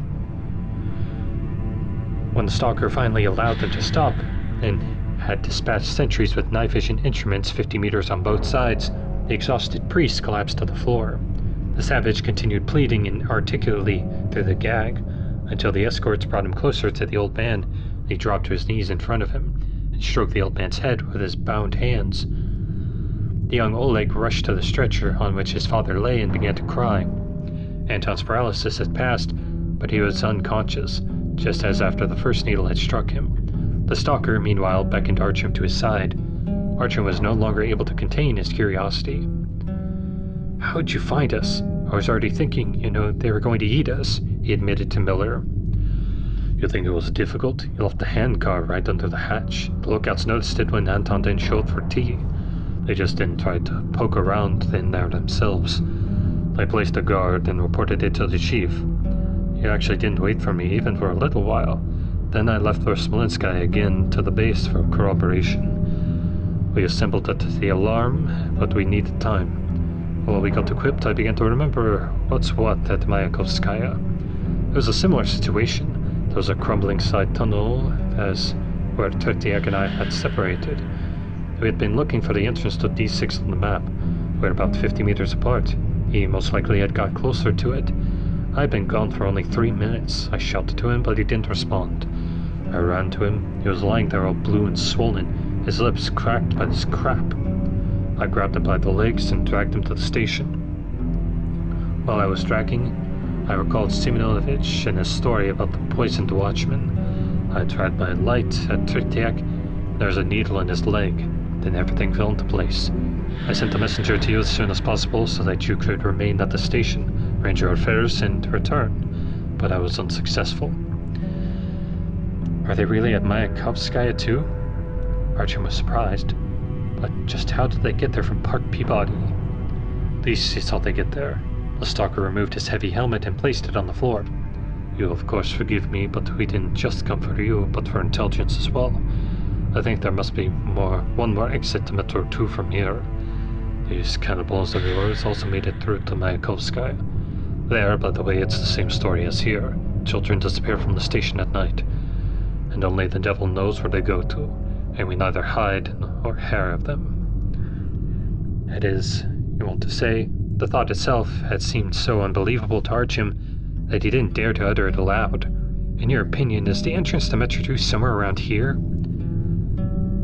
When the stalker finally allowed them to stop and had dispatched sentries with night vision instruments 50 meters on both sides, the exhausted priest collapsed to the floor. The savage continued pleading inarticulately through the gag until the escorts brought him closer to the old man. He dropped to his knees in front of him and stroked the old man's head with his bound hands. The young Oleg rushed to the stretcher on which his father lay and began to cry. Anton's paralysis had passed, but he was unconscious, just as after the first needle had struck him. The stalker, meanwhile, beckoned Artyom to his side. Artyom was no longer able to contain his curiosity. "How'd you find us? I was already thinking, they were going to eat us," he admitted to Miller. "You think it was difficult? You left the handcar right under the hatch. The lookouts noticed it when Anton didn't show up for tea. They just didn't try to poke around in there themselves. They placed a guard and reported it to the chief. He actually didn't wait for me even for a little while. Then I left for Smolenskaya again to the base for corroboration. We assembled at the alarm, but we needed time. While we got equipped, I began to remember what's what at Mayakovskaya. It was a similar situation. There was a crumbling side tunnel as where Tretiak and I had separated. We had been looking for the entrance to D6 on the map. We were about 50 meters apart. He most likely had got closer to it. I'd been gone for only 3 minutes. I shouted to him, but he didn't respond. I ran to him. He was lying there all blue and swollen, his lips cracked by this crap. I grabbed him by the legs and dragged him to the station. While I was dragging, I recalled Simonovich and his story about the poisoned watchman. I tried my light at Tretiak. There was a needle in his leg. Then everything fell into place. I sent a messenger to you as soon as possible so that you could remain at the station, arrange your affairs, and return, but I was unsuccessful. Are they really at Mayakovskaya too? Artyom was surprised. But just how did they get there from Park Peabody? At least he saw they get there. The stalker removed his heavy helmet and placed it on the floor. You'll of course forgive me, but we didn't just come for you, but for intelligence as well. I think there must be one more exit to Metro 2 from here. These cannibals of yours also made it through to Mayakovskaya. There, by the way, it's the same story as here. Children disappear from the station at night, and only the devil knows where they go to, and we neither hide nor hear of them. It is, you want to say, the thought itself had seemed so unbelievable to Artyom that he didn't dare to utter it aloud. In your opinion, is the entrance to Metro 2 somewhere around here?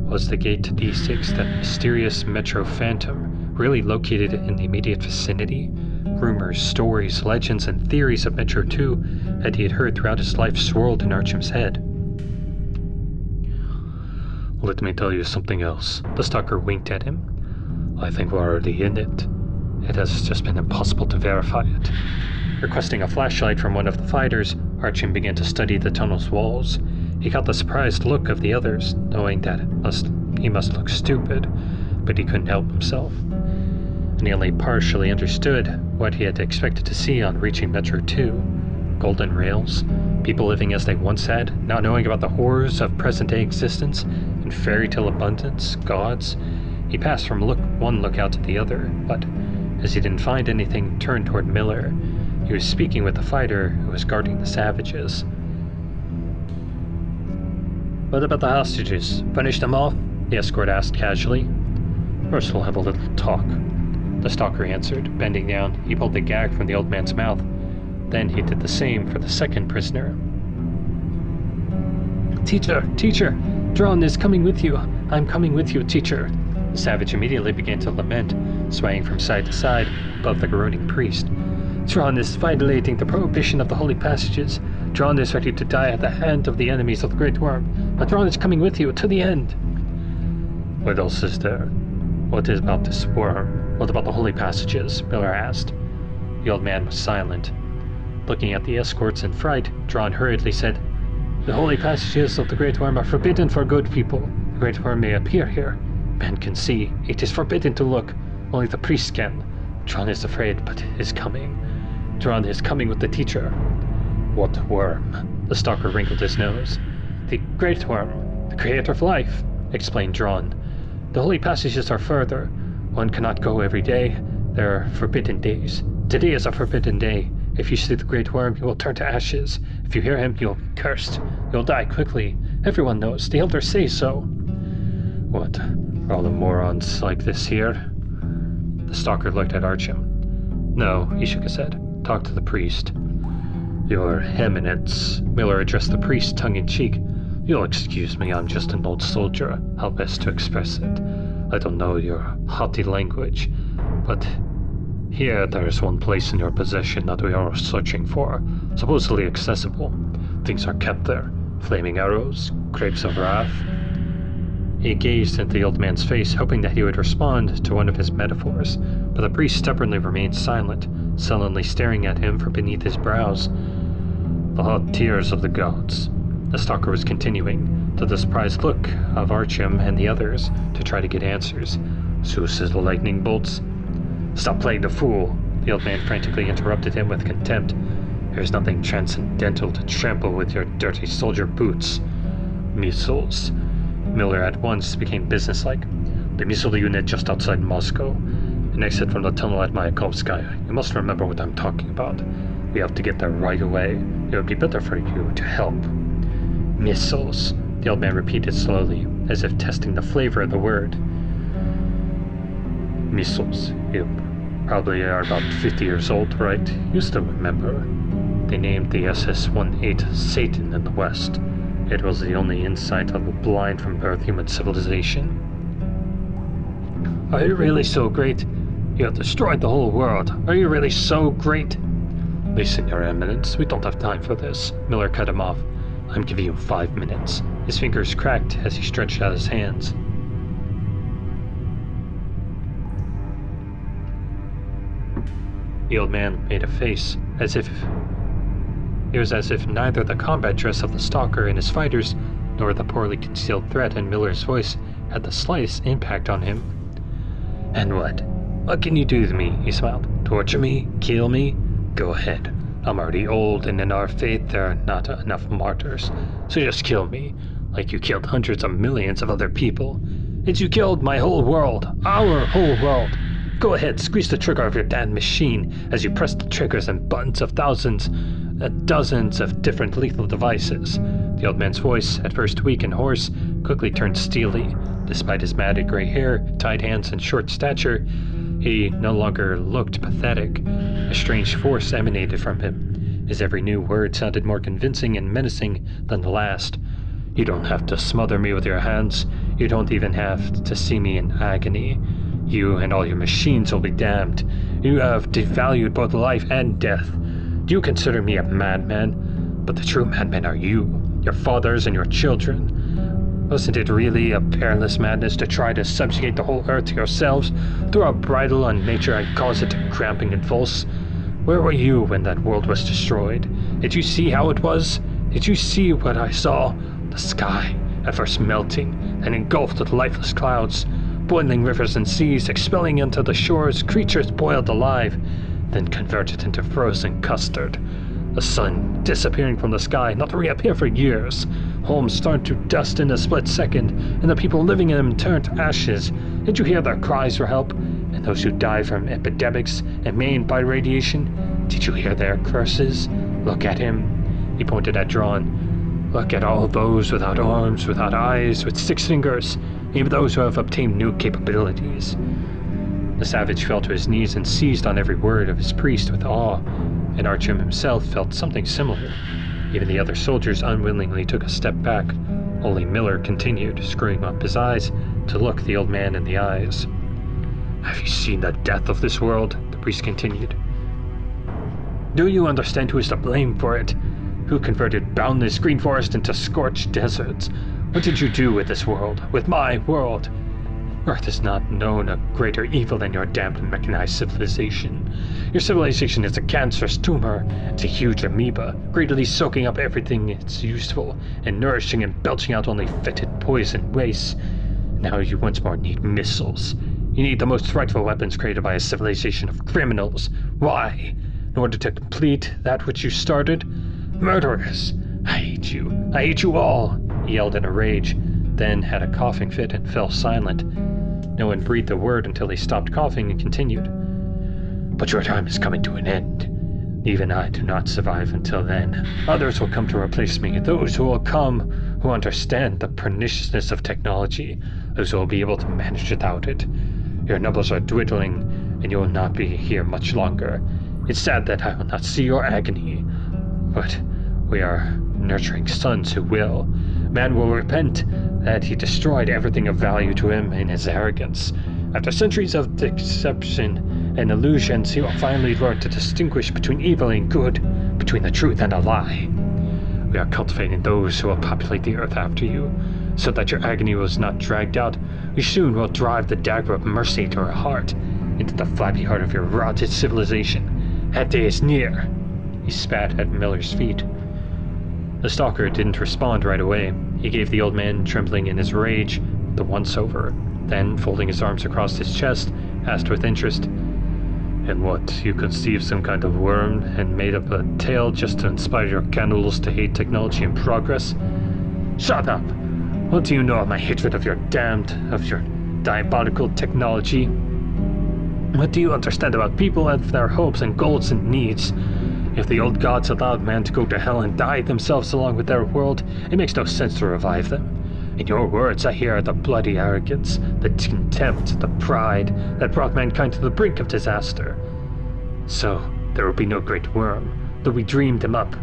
Was the gate to D6 that mysterious Metro Phantom really located in the immediate vicinity? Rumors, stories, legends, and theories of Metro 2 that he had heard throughout his life swirled in Artyom's head. Let me tell you something else. The stalker winked at him. I think we're already in it. It has just been impossible to verify it. Requesting a flashlight from one of the fighters, Artyom began to study the tunnel's walls. He caught the surprised look of the others, knowing that he must look stupid, but he couldn't help himself. And he only partially understood what he had expected to see on reaching Metro 2. Golden rails, people living as they once had, not knowing about the horrors of present-day existence, and fairy tale abundance, gods. He passed from one lookout to the other, but as he didn't find anything, turned toward Miller. He was speaking with the fighter who was guarding the savages. What about the hostages? Finish them off? The escort asked casually. First we'll have a little talk. The stalker answered. Bending down, he pulled the gag from the old man's mouth. Then he did the same for the second prisoner. Teacher! Dron is coming with you. I'm coming with you, teacher. The savage immediately began to lament, swaying from side to side above the groaning priest. Dron is violating the prohibition of the holy passages. Dron is ready to die at the hand of the enemies of the Great Worm, but Dron is coming with you to the end. What else is there? What is about this worm? What about the holy passages? Miller asked. The old man was silent. Looking at the escorts in fright, Dron hurriedly said, The holy passages of the Great Worm are forbidden for good people. The Great Worm may appear here. Men can see. It is forbidden to look. Only the priest can. Dron is afraid, but is coming. Dron is coming with the teacher. What worm? The stalker wrinkled his nose. The Great Worm, the creator of life, explained Dron. The holy passages are further. One cannot go every day. There are forbidden days. Today is a forbidden day. If you see the Great Worm, you will turn to ashes. If you hear him, you'll be cursed. You'll die quickly. Everyone knows. The elders say so. What? Are all the morons like this here? The stalker looked at Artyom. No, he shook his head. Talk to the priest. Your Eminence, Miller addressed the priest tongue-in-cheek. You'll excuse me, I'm just an old soldier. How best to express it? I don't know your haughty language, but here there's one place in your possession that we are searching for, supposedly accessible. Things are kept there. Flaming arrows, grapes of wrath. He gazed into the old man's face, hoping that he would respond to one of his metaphors, but the priest stubbornly remained silent, sullenly staring at him from beneath his brows. The hot tears of the gods. The stalker was continuing, to the surprised look of Artyom and the others, to try to get answers. Zeus's lightning bolts. Stop playing the fool, the old man frantically interrupted him with contempt. There's nothing transcendental to trample with your dirty soldier boots. Missiles. Miller at once became businesslike. The missile unit just outside Moscow. An exit from the tunnel at Glukhovsky. You must remember what I'm talking about. We have to get there right away. It would be better for you to help. Missiles, the old man repeated slowly, as if testing the flavor of the word. Missiles. You probably are about 50 years old, right? You still remember. They named the SS-18 Satan in the West. It was the only insight of a blind from birth human civilization. Are you really so great? You have destroyed the whole world. Are you really so great? Listen, Your Eminence, we don't have time for this. Miller cut him off. I'm giving you 5 minutes. His fingers cracked as he stretched out his hands. The old man made a face, as if it was as if neither the combat dress of the stalker and his fighters, nor the poorly concealed threat in Miller's voice had the slightest impact on him. And what? What can you do to me? He smiled. Torture me? Kill me? Go ahead. I'm already old, and in our faith there are not enough martyrs. So just kill me, like you killed hundreds of millions of other people. And you killed my whole world, our whole world. Go ahead, squeeze the trigger of your damn machine as you press the triggers and buttons of thousands, dozens of different lethal devices. The old man's voice, at first weak and hoarse, quickly turned steely. Despite his matted gray hair, tight hands, and short stature, he no longer looked pathetic. A strange force emanated from him. His every new word sounded more convincing and menacing than the last. You don't have to smother me with your hands. You don't even have to see me in agony. You and all your machines will be damned. You have devalued both life and death. Do you consider me a madman? But the true madmen are you, your fathers and your children. Wasn't it really a perilous madness to try to subjugate the whole earth to yourselves, throw a bridle on nature and cause it to cramp and convulse? Where were you when that world was destroyed? Did you see how it was? Did you see what I saw? The sky, at first melting, and engulfed with lifeless clouds, boiling rivers and seas, expelling into the shores creatures boiled alive, then converted into frozen custard. The sun disappearing from the sky, not to reappear for years. Homes turned to dust in a split second, and the people living in them turned to ashes. Did you hear their cries for help? And those who died from epidemics and maimed by radiation? Did you hear their curses? Look at him. He pointed at Drawn. Look at all those without arms, without eyes, with 6 fingers, even those who have obtained new capabilities. The savage fell to his knees and seized on every word of his priest with awe, and Artyom himself felt something similar. Even the other soldiers unwillingly took a step back. Only Miller continued, screwing up his eyes to look the old man in the eyes. Have you seen the death of this world? The priest continued. Do you understand who is to blame for it? Who converted boundless green forest into scorched deserts? What did you do with this world, with my world? Earth has not known a greater evil than your damned mechanized civilization. Your civilization is a cancerous tumor. It's a huge amoeba, greedily soaking up everything it's useful, and nourishing and belching out only fetid poison waste. Now you once more need missiles. You need the most frightful weapons created by a civilization of criminals. Why? In order to complete that which you started? Murderers! I hate you. I hate you all! He yelled in a rage, then had a coughing fit and fell silent. No one breathed a word until he stopped coughing and continued. But your time is coming to an end. Even I do not survive until then. Others will come to replace me. Those who will come, who understand the perniciousness of technology. Those who will be able to manage without it. Your numbers are dwindling, and you will not be here much longer. It's sad that I will not see your agony. But we are nurturing sons who will. Man will repent that he destroyed everything of value to him in his arrogance. After centuries of deception and illusions, he will finally learn to distinguish between evil and good, between the truth and a lie. We are cultivating those who will populate the earth after you, so that your agony was not dragged out. We soon will drive the dagger of mercy to your heart, into the flabby heart of your rotted civilization. That day is near. He spat at Miller's feet. The stalker didn't respond right away. He gave the old man, trembling in his rage, the once-over. Then, folding his arms across his chest, asked with interest, And what, you conceived some kind of worm and made up a tale just to inspire your cannibals to hate technology and progress? Shut up! What do you know of my hatred of your diabolical technology? What do you understand about people and their hopes and goals and needs? If the old gods allowed man to go to hell and die themselves along with their world, it makes no sense to revive them. In your words I hear the bloody arrogance, the contempt, the pride that brought mankind to the brink of disaster. So, there will be no great worm, though we dreamed him up.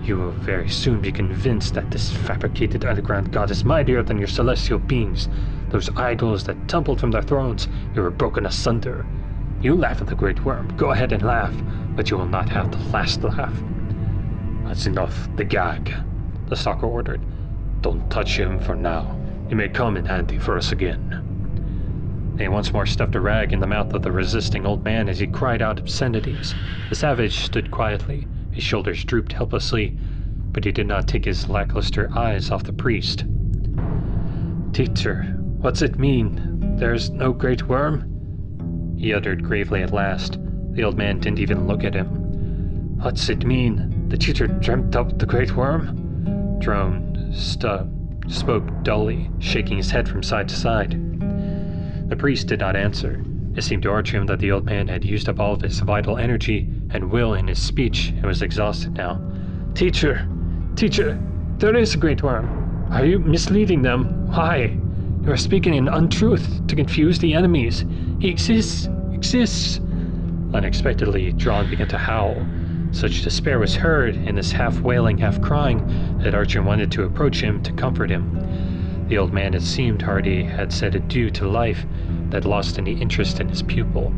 You will very soon be convinced that this fabricated underground god is mightier than your celestial beings, those idols that tumbled from their thrones and were broken asunder. You laugh at the great worm, go ahead and laugh, but you will not have the last laugh. That's enough, the gag, the stalker ordered. Don't touch him for now. He may come in handy for us again. They once more stuffed a rag in the mouth of the resisting old man as he cried out obscenities. The savage stood quietly, his shoulders drooped helplessly, but he did not take his lackluster eyes off the priest. Teacher, what's it mean? There's no great worm? He uttered gravely at last. The old man didn't even look at him. What's it mean? The teacher dreamt up the great worm? Drone spoke dully, shaking his head from side to side. The priest did not answer. It seemed to Artyom that the old man had used up all of his vital energy and will in his speech and was exhausted now. Teacher, there is a great worm. Are you misleading them? Why? You are speaking in untruth to confuse the enemies. He exists. Unexpectedly, Drawn began to howl. Such despair was heard in this half-wailing, half-crying that Artyom wanted to approach him to comfort him. The old man, it seemed, already had said adieu to life, that lost any interest in his pupil,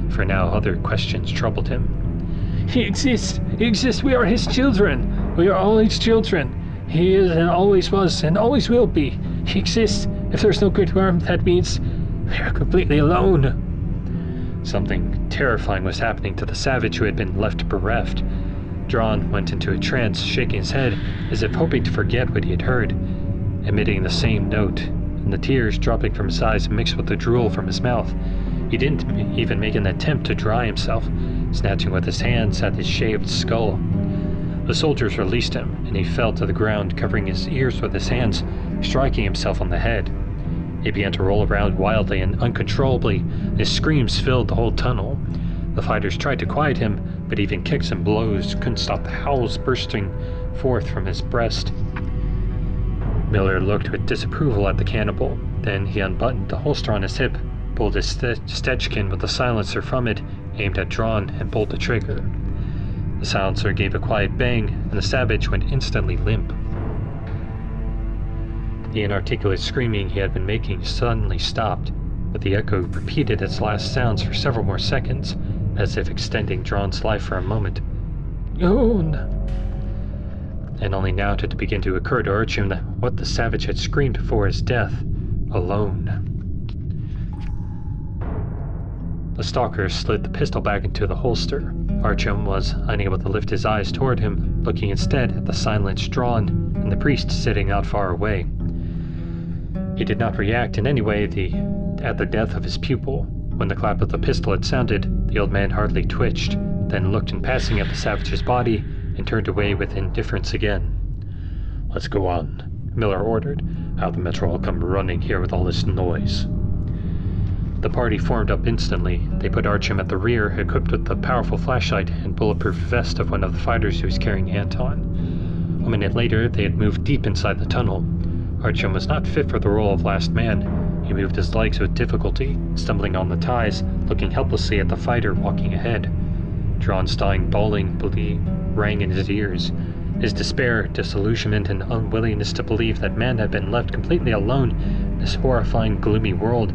for now other questions troubled him. He exists! He exists! We are his children! We are all his children! He is and always was and always will be! He exists! If there's no great worm, that means we are completely alone! Something terrifying was happening to the savage who had been left bereft. Drawn went into a trance, shaking his head as if hoping to forget what he had heard, emitting the same note, and the tears dropping from his eyes mixed with the drool from his mouth. He didn't even make an attempt to dry himself, snatching with his hands at his shaved skull. The soldiers released him, and he fell to the ground, covering his ears with his hands, striking himself on the head. He began to roll around wildly and uncontrollably, and his screams filled the whole tunnel. The fighters tried to quiet him, but even kicks and blows couldn't stop the howls bursting forth from his breast. Miller looked with disapproval at the cannibal. Then he unbuttoned the holster on his hip, pulled his Stetchkin with the silencer from it, aimed at Drawn, and pulled the trigger. The silencer gave a quiet bang, and the savage went instantly limp. The inarticulate screaming he had been making suddenly stopped, but the echo repeated its last sounds for several more seconds, as if extending Drawn's life for a moment. Own! And only now did it begin to occur to Artyom that what the savage had screamed for his death, alone. The stalker slid the pistol back into the holster. Artyom was unable to lift his eyes toward him, looking instead at the silent Drawn and the priest sitting not far away. He did not react in any way at the death of his pupil. When the clap of the pistol had sounded, the old man hardly twitched, then looked in passing at the savage's body and turned away with indifference again. Let's go on, Miller ordered. How the Metro will come running here with all this noise. The party formed up instantly. They put Artyom at the rear, equipped with the powerful flashlight and bulletproof vest of one of the fighters who was carrying Anton. A minute later, they had moved deep inside the tunnel. Artyom was not fit for the role of last man. He moved his legs with difficulty, stumbling on the ties, looking helplessly at the fighter walking ahead. Drawn's dying bawling rang in his ears. His despair, disillusionment, and unwillingness to believe that man had been left completely alone in this horrifying, gloomy world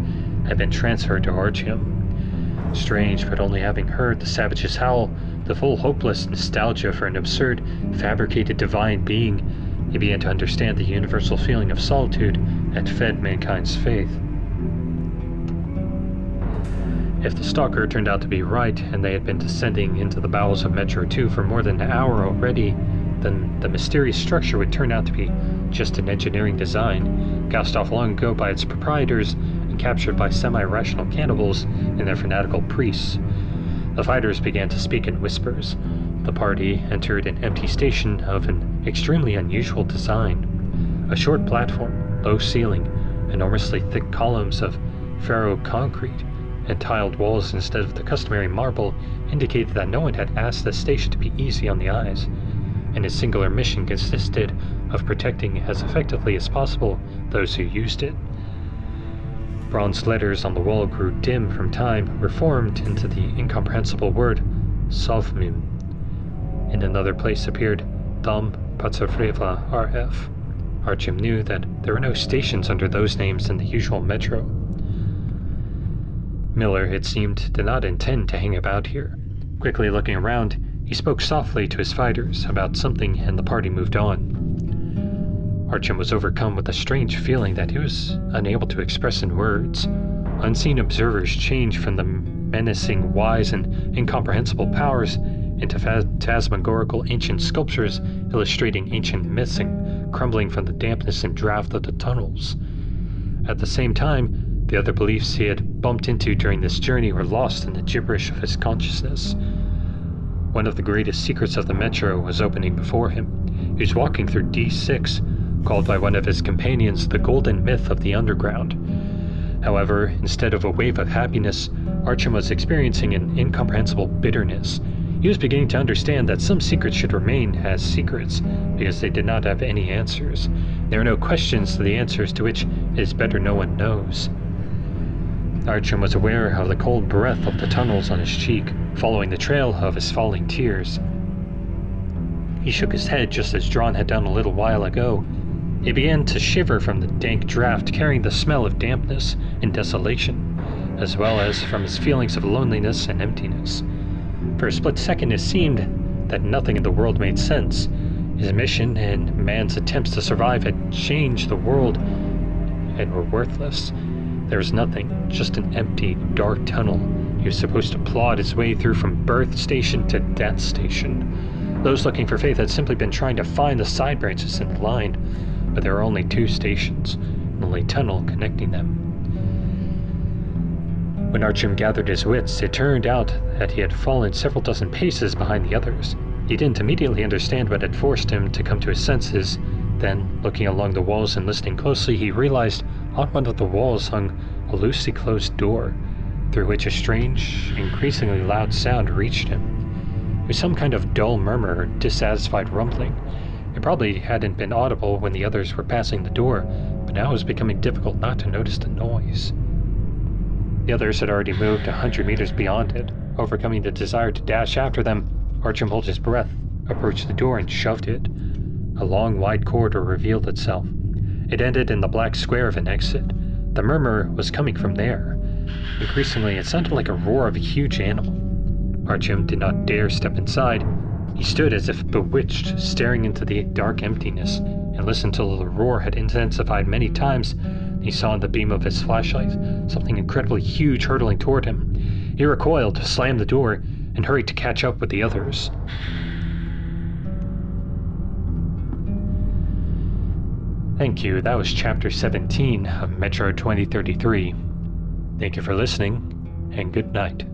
had been transferred to Artyom. Strange, but only having heard the savage's howl, the full hopeless nostalgia for an absurd, fabricated divine being, he began to understand the universal feeling of solitude that fed mankind's faith. If the stalker turned out to be right, and they had been descending into the bowels of Metro 2 for more than an hour already, then the mysterious structure would turn out to be just an engineering design, cast off long ago by its proprietors and captured by semi-rational cannibals and their fanatical priests. The fighters began to speak in whispers. The party entered an empty station of an extremely unusual design. A short platform, low ceiling, enormously thick columns of ferro concrete, and tiled walls instead of the customary marble indicated that no one had asked the station to be easy on the eyes, and its singular mission consisted of protecting as effectively as possible those who used it. Bronze letters on the wall grew dim from time, were formed into the incomprehensible word Sovmim. In another place appeared Dom Patsarvreva RF. Artyom knew that there were no stations under those names in the usual metro. Miller, it seemed, did not intend to hang about here. Quickly looking around, he spoke softly to his fighters about something, and the party moved on. Artyom was overcome with a strange feeling that he was unable to express in words. Unseen observers changed from the menacing, wise, and incomprehensible powers into phantasmagorical ancient sculptures illustrating ancient myths and crumbling from the dampness and draft of the tunnels. At the same time, the other beliefs he had bumped into during this journey were lost in the gibberish of his consciousness. One of the greatest secrets of the Metro was opening before him. He was walking through D6, called by one of his companions the golden myth of the underground. However, instead of a wave of happiness, Artyom was experiencing an incomprehensible bitterness. He was beginning to understand that some secrets should remain as secrets, because they did not have any answers. There are no questions to the answers to which it is better no one knows. Artyom was aware of the cold breath of the tunnels on his cheek, following the trail of his falling tears. He shook his head just as Drawn had done a little while ago. He began to shiver from the dank draft carrying the smell of dampness and desolation, as well as from his feelings of loneliness and emptiness. For a split second it seemed that nothing in the world made sense. His mission and man's attempts to survive had changed the world and were worthless. There was nothing, just an empty, dark tunnel he was supposed to plod his way through from birth station to death station. Those looking for faith had simply been trying to find the side branches in the line, but there were only 2 stations, and only a tunnel connecting them. When Artyom gathered his wits, it turned out that he had fallen several dozen paces behind the others. He didn't immediately understand what had forced him to come to his senses. Then, looking along the walls and listening closely, he realized on one of the walls hung a loosely closed door, through which a strange, increasingly loud sound reached him. It was some kind of dull murmur or dissatisfied rumbling. It probably hadn't been audible when the others were passing the door, but now it was becoming difficult not to notice the noise. The others had already moved 100 meters beyond it. Overcoming the desire to dash after them, Artyom held his breath, approached the door and shoved it. A long, wide corridor revealed itself. It ended in the black square of an exit. The murmur was coming from there. Increasingly, it sounded like a roar of a huge animal. Artyom did not dare step inside. He stood as if bewitched, staring into the dark emptiness, and listened till the roar had intensified many times. He saw in the beam of his flashlight something incredibly huge hurtling toward him. He recoiled, slammed the door, and hurried to catch up with the others. Thank you. That was Chapter 17 of Metro 2033. Thank you for listening, and good night.